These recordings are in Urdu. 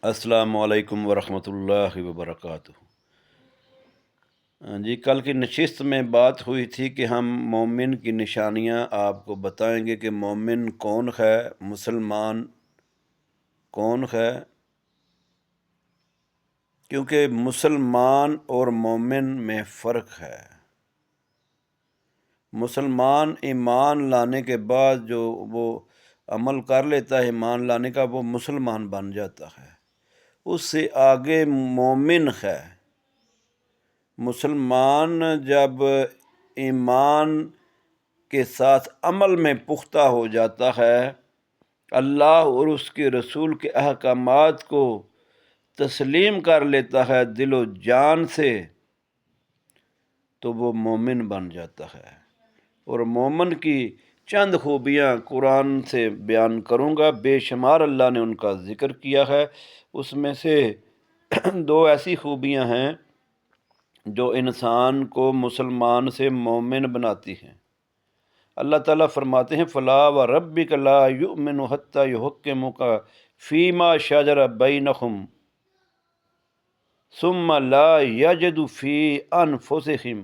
السلام علیکم ورحمۃ اللہ وبرکاتہ۔ جی، کل کی نشست میں بات ہوئی تھی کہ ہم مومن کی نشانیاں آپ کو بتائیں گے کہ مومن کون ہے، مسلمان کون ہے، کیونکہ مسلمان اور مومن میں فرق ہے۔ مسلمان ایمان لانے کے بعد جو وہ عمل کر لیتا ہے ایمان لانے کا، وہ مسلمان بن جاتا ہے۔ اس سے آگے مومن ہے۔ مسلمان جب ایمان کے ساتھ عمل میں پختہ ہو جاتا ہے، اللہ اور اس کے رسول کے احکامات کو تسلیم کر لیتا ہے دل و جان سے، تو وہ مومن بن جاتا ہے۔ اور مومن کی چند خوبیاں قرآن سے بیان کروں گا، بے شمار اللہ نے ان کا ذکر کیا ہے۔ اس میں سے دو ایسی خوبیاں ہیں جو انسان کو مسلمان سے مومن بناتی ہیں۔ اللہ تعالیٰ فرماتے ہیں فَلَا وَرَبِّكَ لَا يُؤْمِنُ حَتَّى يُحَكِّمُوكَ فِيمَا شَجَرَ بَيْنَهُمْ ثُمَّ لَا يَجِدُوا فِي أَنفُسِهِمْ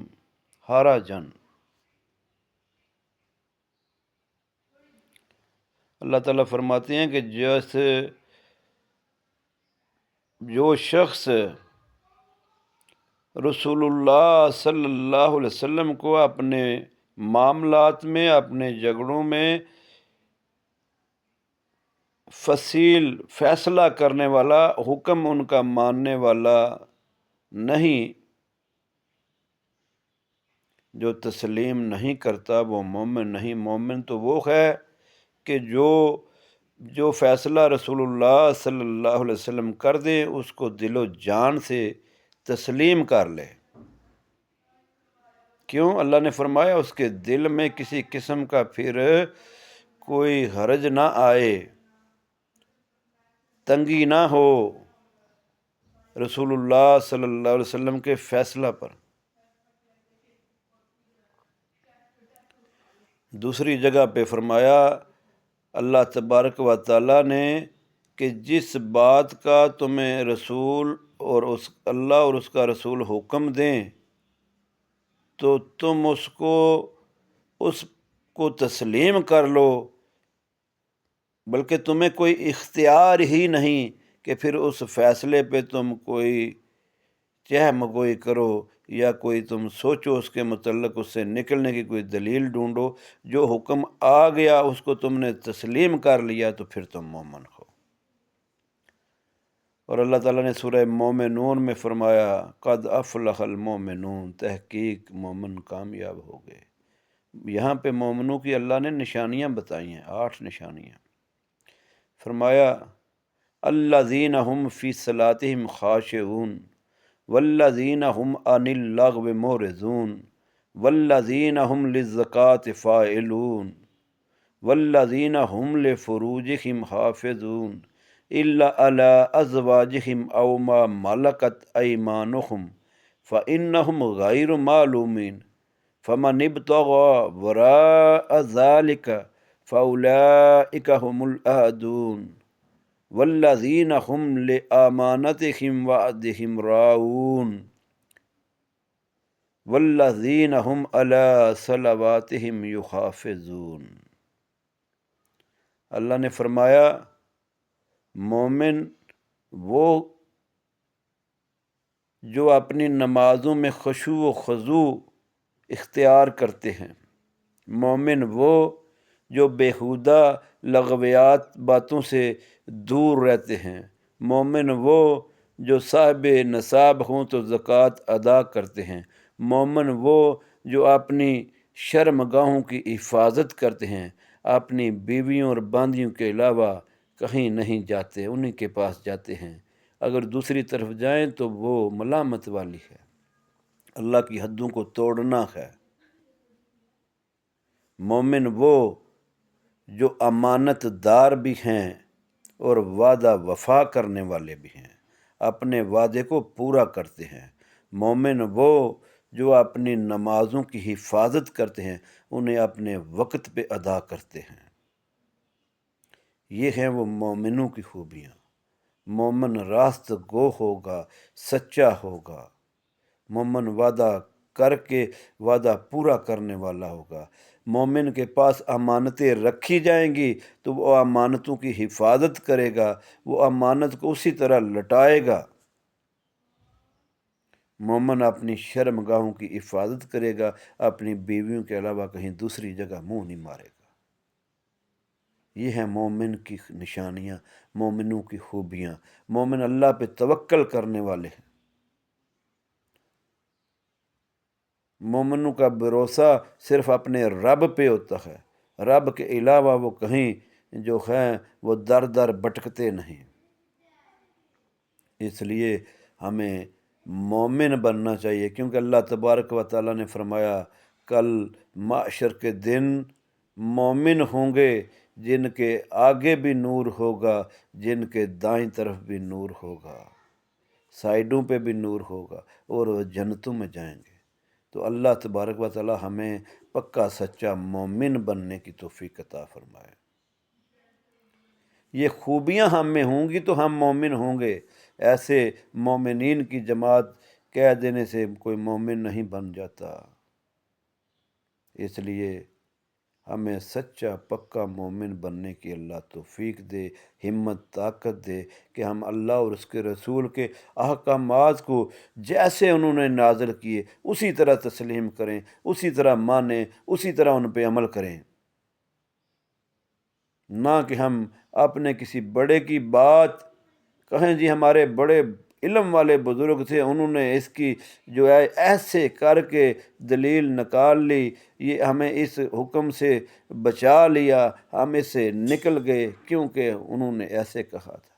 حَرَجًا۔ اللہ تعالیٰ فرماتے ہیں کہ جو شخص رسول اللہ صلی اللہ علیہ وسلم کو اپنے معاملات میں، اپنے جھگڑوں میں فصیل فیصلہ کرنے والا، حکم ان کا ماننے والا نہیں، جو تسلیم نہیں کرتا، وہ مومن نہیں۔ مومن تو وہ ہے کہ جو فیصلہ رسول اللہ صلی اللہ علیہ وسلم کر دے، اس کو دل و جان سے تسلیم کر لے۔ کیوں؟ اللہ نے فرمایا اس کے دل میں کسی قسم کا پھر کوئی حرج نہ آئے، تنگی نہ ہو رسول اللہ صلی اللہ علیہ وسلم کے فیصلہ پر۔ دوسری جگہ پہ فرمایا اللہ تبارک و تعالیٰ نے کہ جس بات کا تمہیں رسول اور اللہ اور اس کا رسول حکم دیں تو تم اس کو تسلیم کر لو، بلکہ تمہیں کوئی اختیار ہی نہیں کہ پھر اس فیصلے پہ تم کوئی چہمگوئی کرو یا کوئی تم سوچو اس کے متعلق، اس سے نکلنے کی کوئی دلیل ڈھونڈو۔ جو حکم آ گیا اس کو تم نے تسلیم کر لیا تو پھر تم مومن ہو۔ اور اللہ تعالیٰ نے سورہ مومنون میں فرمایا قد افلح المومنون، تحقیق مومن کامیاب ہو گئے۔ یہاں پہ مومنوں کی اللہ نے نشانیاں بتائی ہیں، 8 نشانیاں۔ فرمایا الذین هم فی صلاتہم خاشعون والذین هم عن اللغو معرضون والذین هم للزکاة فاعلون والذین هم لفروجہم حافظون الا علی ازواجہم او ما ملکت ایمانہم فانہم غیر معلومین فمن ابتغى وراء ذلك فاولئک هم العادون والذین هم لأمانتہم وعدہم راعون والذین هم علی صلواتہم یحافظون۔ اللہ نے فرمایا مومن وہ جو اپنی نمازوں میں خشوع و خضوع اختیار کرتے ہیں، مومن وہ جو بیہودہ لغویات باتوں سے دور رہتے ہیں، مومن وہ جو صاحب نصاب ہوں تو زکوٰۃ ادا کرتے ہیں، مومن وہ جو اپنی شرمگاہوں کی حفاظت کرتے ہیں، اپنی بیویوں اور باندیوں کے علاوہ کہیں نہیں جاتے، انہی کے پاس جاتے ہیں۔ اگر دوسری طرف جائیں تو وہ ملامت والی ہے، اللہ کی حدوں کو توڑنا ہے۔ مومن وہ جو امانت دار بھی ہیں اور وعدہ وفا کرنے والے بھی ہیں، اپنے وعدے کو پورا کرتے ہیں۔ مومن وہ جو اپنی نمازوں کی حفاظت کرتے ہیں، انہیں اپنے وقت پہ ادا کرتے ہیں۔ یہ ہیں وہ مومنوں کی خوبیاں۔ مومن راست گو ہوگا، سچا ہوگا۔ مومن وعدہ کر کے وعدہ پورا کرنے والا ہوگا۔ مومن کے پاس امانتیں رکھی جائیں گی تو وہ امانتوں کی حفاظت کرے گا، وہ امانت کو اسی طرح لٹائے گا۔ مومن اپنی شرم گاہوں کی حفاظت کرے گا، اپنی بیویوں کے علاوہ کہیں دوسری جگہ منہ نہیں مارے گا۔ یہ ہیں مومن کی نشانیاں، مومنوں کی خوبیاں۔ مومن اللہ پہ توکل کرنے والے ہیں۔ مومنوں کا بھروسہ صرف اپنے رب پہ ہوتا ہے، رب کے علاوہ وہ کہیں جو ہیں وہ در در بھٹکتے نہیں۔ اس لیے ہمیں مومن بننا چاہیے، کیونکہ اللہ تبارک و تعالیٰ نے فرمایا کل معاشر کے دن مومن ہوں گے جن کے آگے بھی نور ہوگا، جن کے دائیں طرف بھی نور ہوگا، سائیڈوں پہ بھی نور ہوگا، اور وہ جنتوں میں جائیں گے۔ تو اللہ تبارک و تعالیٰ ہمیں پکا سچا مومن بننے کی توفیق عطا فرمائے۔ یہ خوبیاں ہم میں ہوں گی تو ہم مومن ہوں گے۔ ایسے مومنین کی جماعت کہہ دینے سے کوئی مومن نہیں بن جاتا۔ اس لیے ہمیں سچا پکا مومن بننے کی اللہ توفیق دے، ہمت طاقت دے کہ ہم اللہ اور اس کے رسول کے احکامات کو جیسے انہوں نے نازل کیے اسی طرح تسلیم کریں، اسی طرح مانیں، اسی طرح ان پہ عمل کریں، نہ کہ ہم اپنے کسی بڑے کی بات کہیں جی ہمارے بڑے علم والے بزرگ تھے، انہوں نے اس کی جو ہے ایسے کر کے دلیل نکال لی، یہ ہمیں اس حکم سے بچا لیا، ہم اس سے نکل گئے کیونکہ انہوں نے ایسے کہا تھا۔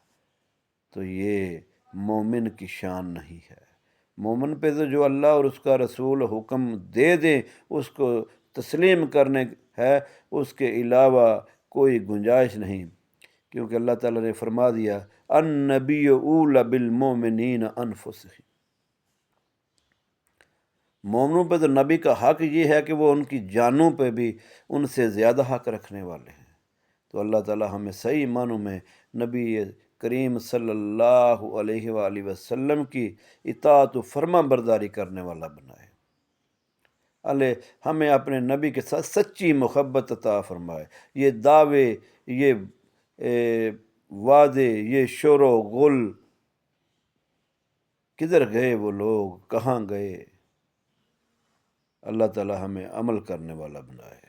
تو یہ مومن کی شان نہیں ہے۔ مومن پہ تو جو اللہ اور اس کا رسول حکم دے دیں اس کو تسلیم کرنے ہے، اس کے علاوہ کوئی گنجائش نہیں، کیونکہ اللہ تعالیٰ نے فرما دیا النبی اولی بالمؤمنین انفسہم۔ مومنوں پہ تو نبی کا حق یہ ہے کہ وہ ان کی جانوں پہ بھی ان سے زیادہ حق رکھنے والے ہیں۔ تو اللہ تعالیٰ ہمیں صحیح معنوں میں نبی کریم صلی اللہ علیہ وآلہ وسلم کی اطاعت و فرما برداری کرنے والا بنائے۔ اللہ ہمیں اپنے نبی کے ساتھ سچی محبت عطا فرمائے۔ یہ دعوے، یہ وعدے، یہ شور و غل، کدھر گئے وہ لوگ، کہاں گئے؟ اللہ تعالیٰ ہمیں عمل کرنے والا بنائے۔